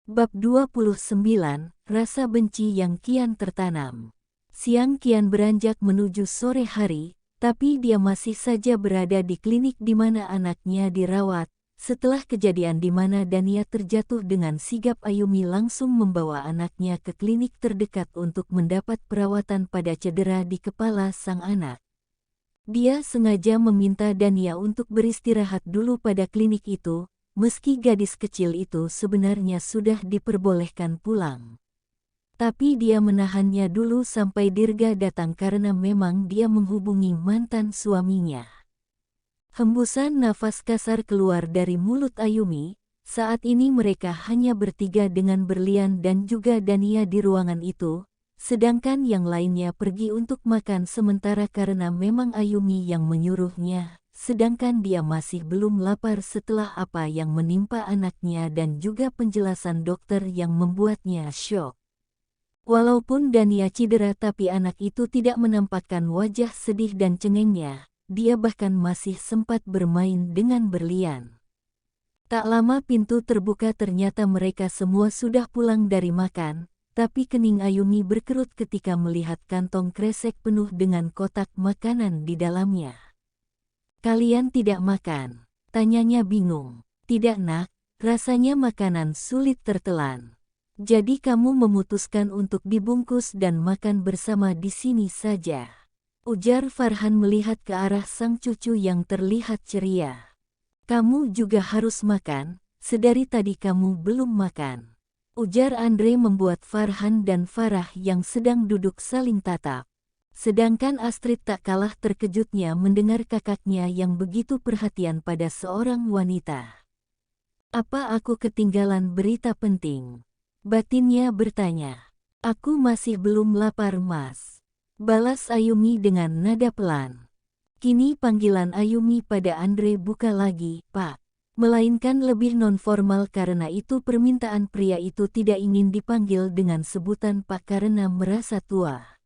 Bab 29, Rasa benci yang kian tertanam. Siang kian beranjak menuju sore hari, tapi dia masih saja berada di klinik di mana anaknya dirawat. Setelah kejadian di mana Dania terjatuh dengan sigap, Ayumi langsung membawa anaknya ke klinik terdekat untuk mendapat perawatan pada cedera di kepala sang anak. Dia sengaja meminta Dania untuk beristirahat dulu pada klinik itu, meski gadis kecil itu sebenarnya sudah diperbolehkan pulang. Tapi dia menahannya dulu sampai Dirga datang karena memang dia menghubungi mantan suaminya. Hembusan nafas kasar keluar dari mulut Ayumi. Saat ini mereka hanya bertiga dengan Berlian dan juga Dania di ruangan itu, sedangkan yang lainnya pergi untuk makan sementara karena memang Ayumi yang menyuruhnya. Sedangkan dia masih belum lapar setelah apa yang menimpa anaknya dan juga penjelasan dokter yang membuatnya syok. Walaupun Dania cedera tapi anak itu tidak menampakkan wajah sedih dan cengengnya, dia bahkan masih sempat bermain dengan Berlian. Tak lama pintu terbuka, ternyata mereka semua sudah pulang dari makan, tapi kening Ayumi berkerut ketika melihat kantong kresek penuh dengan kotak makanan di dalamnya. "Kalian tidak makan?" tanyanya bingung. "Tidak nak, rasanya makanan sulit tertelan. Jadi kamu memutuskan untuk dibungkus dan makan bersama di sini saja," ujar Farhan melihat ke arah sang cucu yang terlihat ceria. "Kamu juga harus makan, sedari tadi kamu belum makan," ujar Andre membuat Farhan dan Farah yang sedang duduk saling tatap. Sedangkan Astrid tak kalah terkejutnya mendengar kakaknya yang begitu perhatian pada seorang wanita. "Apa aku ketinggalan berita penting?" batinnya bertanya. "Aku masih belum lapar mas," balas Ayumi dengan nada pelan. Kini panggilan Ayumi pada Andre bukan lagi Pak, melainkan lebih nonformal karena itu permintaan pria itu tidak ingin dipanggil dengan sebutan Pak karena merasa tua.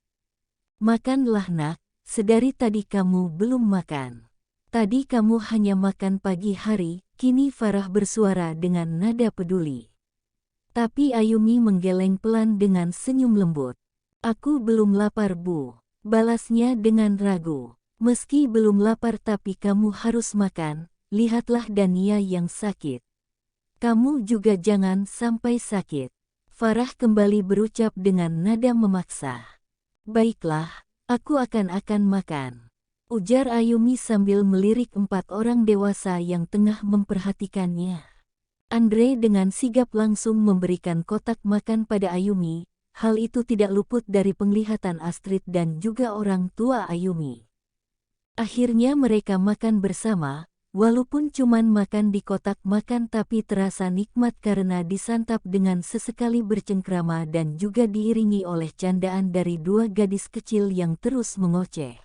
"Makanlah nak, sedari tadi kamu belum makan. Tadi kamu hanya makan pagi hari," kini Farah bersuara dengan nada peduli. Tapi Ayumi menggeleng pelan dengan senyum lembut. "Aku belum lapar bu," balasnya dengan ragu. "Meski belum lapar tapi kamu harus makan, lihatlah Dania yang sakit. Kamu juga jangan sampai sakit." Farah kembali berucap dengan nada memaksa. "Baiklah, aku akan makan," ujar Ayumi sambil melirik 4 orang dewasa yang tengah memperhatikannya. Andre dengan sigap langsung memberikan kotak makan pada Ayumi. Hal itu tidak luput dari penglihatan Astrid dan juga orang tua Ayumi. Akhirnya mereka makan bersama, walaupun cuman makan di kotak makan tapi terasa nikmat karena disantap dengan sesekali bercengkrama dan juga diiringi oleh candaan dari 2 gadis kecil yang terus mengoceh.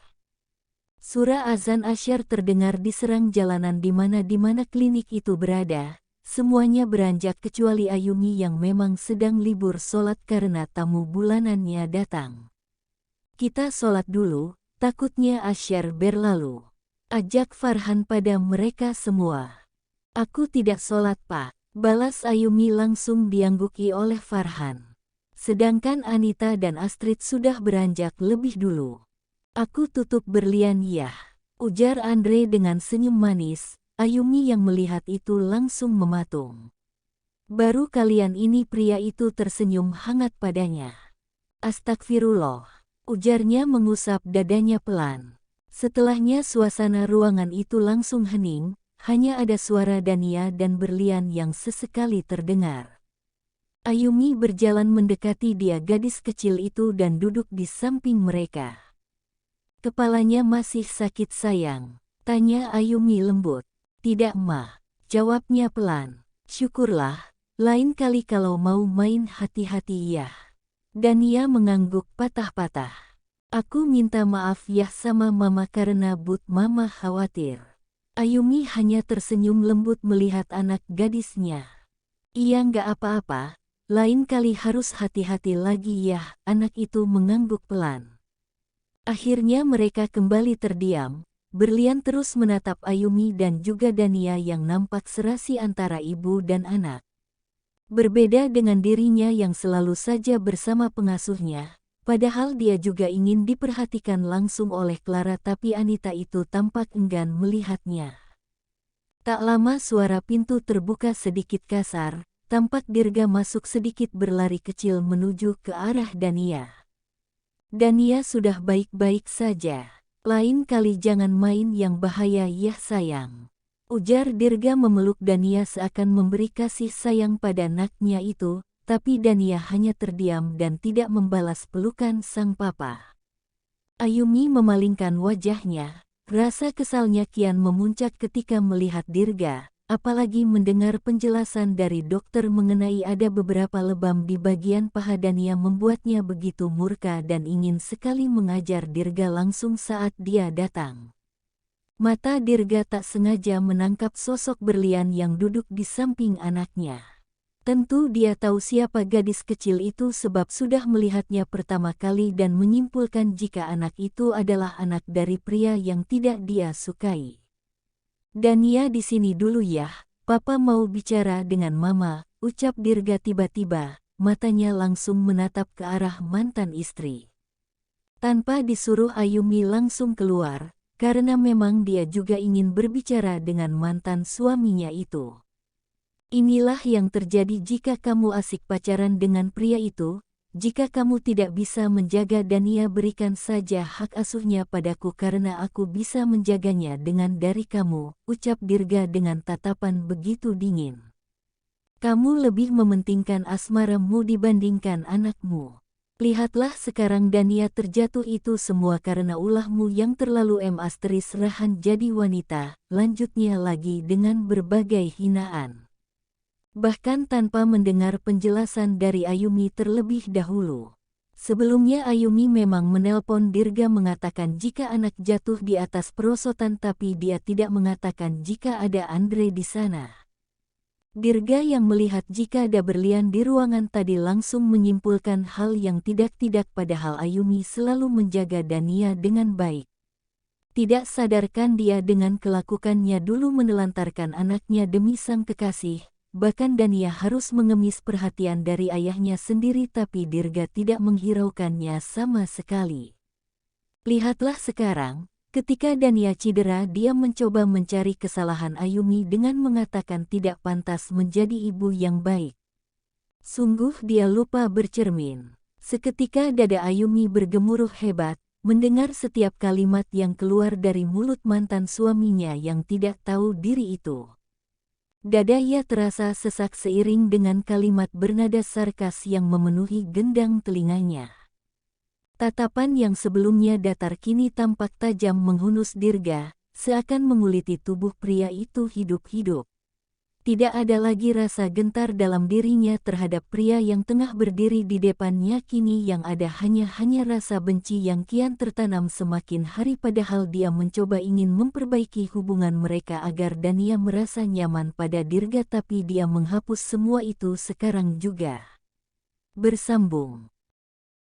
Suara azan asyar terdengar di serang jalanan di mana klinik itu berada. Semuanya beranjak kecuali Ayumi yang memang sedang libur sholat karena tamu bulanannya datang. "Kita sholat dulu, takutnya asyar berlalu," ajak Farhan pada mereka semua. "Aku tidak sholat pak," balas Ayumi langsung diangguki oleh Farhan. Sedangkan Anita dan Astrid sudah beranjak lebih dulu. "Aku tutup Berlian ya," ujar Andre dengan senyum manis. Ayumi yang melihat itu langsung mematung. Baru kalian ini pria itu tersenyum hangat padanya. "Astagfirullah," ujarnya mengusap dadanya pelan. Setelahnya suasana ruangan itu langsung hening, hanya ada suara Dania dan Berlian yang sesekali terdengar. Ayumi berjalan mendekati dia gadis kecil itu dan duduk di samping mereka. "Kepalanya masih sakit sayang?" tanya Ayumi lembut. "Tidak mah," jawabnya pelan. "Syukurlah, lain kali kalau mau main hati-hati ya." Dania mengangguk patah-patah. "Aku minta maaf ya sama mama karena but mama khawatir." Ayumi hanya tersenyum lembut melihat anak gadisnya. "Iya nggak apa-apa, lain kali harus hati-hati lagi ya." Anak itu mengangguk pelan. Akhirnya mereka kembali terdiam. Berlian terus menatap Ayumi dan juga Dania yang nampak serasi antara ibu dan anak. Berbeda dengan dirinya yang selalu saja bersama pengasuhnya, padahal dia juga ingin diperhatikan langsung oleh Clara, tapi Anita itu tampak enggan melihatnya. Tak lama suara pintu terbuka sedikit kasar, tampak Dirga masuk sedikit berlari kecil menuju ke arah Dania. Dania sudah baik-baik saja. Lain kali jangan main yang bahaya ya sayang. Ujar Dirga memeluk Dania seakan memberi kasih sayang pada anaknya itu, tapi Dania hanya terdiam dan tidak membalas pelukan sang papa. Ayumi memalingkan wajahnya, rasa kesalnya kian memuncak ketika melihat Dirga. Apalagi mendengar penjelasan dari dokter mengenai ada beberapa lebam di bagian paha Dania membuatnya begitu murka dan ingin sekali mengajar Dirga langsung saat dia datang. Mata Dirga tak sengaja menangkap sosok berlian yang duduk di samping anaknya. Tentu dia tahu siapa gadis kecil itu sebab sudah melihatnya pertama kali dan menyimpulkan jika anak itu adalah anak dari pria yang tidak dia sukai. Dania di sini dulu ya, Papa mau bicara dengan Mama, ucap Dirga tiba-tiba, matanya langsung menatap ke arah mantan istri. Tanpa disuruh Ayumi langsung keluar, karena memang dia juga ingin berbicara dengan mantan suaminya itu. Inilah yang terjadi jika kamu asik pacaran dengan pria itu. Jika kamu tidak bisa menjaga Dania, berikan saja hak asuhnya padaku karena aku bisa menjaganya dengan dari kamu, ucap Dirga dengan tatapan begitu dingin. Kamu lebih mementingkan asmaramu dibandingkan anakmu. Lihatlah sekarang Dania terjatuh itu semua karena ulahmu yang terlalu serahan jadi wanita, lanjutnya lagi dengan berbagai hinaan. Bahkan tanpa mendengar penjelasan dari Ayumi terlebih dahulu. Sebelumnya Ayumi memang menelpon Dirga mengatakan jika anak jatuh di atas perosotan, tapi dia tidak mengatakan jika ada Andre di sana. Dirga yang melihat jika ada berlian di ruangan tadi langsung menyimpulkan hal yang tidak-tidak, padahal Ayumi selalu menjaga Dania dengan baik. Tidak sadarkan dia dengan kelakuannya dulu menelantarkan anaknya demi sang kekasih. Bahkan Dania harus mengemis perhatian dari ayahnya sendiri, tapi Dirga tidak menghiraukannya sama sekali. Lihatlah sekarang, ketika Dania cedera dia mencoba mencari kesalahan Ayumi dengan mengatakan tidak pantas menjadi ibu yang baik. Sungguh dia lupa bercermin. Seketika dada Ayumi bergemuruh hebat, mendengar setiap kalimat yang keluar dari mulut mantan suaminya yang tidak tahu diri itu. Dadanya terasa sesak seiring dengan kalimat bernada sarkas yang memenuhi gendang telinganya. Tatapan yang sebelumnya datar kini tampak tajam menghunus Dirga, seakan menguliti tubuh pria itu hidup-hidup. Tidak ada lagi rasa gentar dalam dirinya terhadap pria yang tengah berdiri di depannya, kini yang ada hanya rasa benci yang kian tertanam semakin hari, padahal dia mencoba ingin memperbaiki hubungan mereka agar Dania merasa nyaman pada Dirga, tapi dia menghapus semua itu sekarang juga. Bersambung.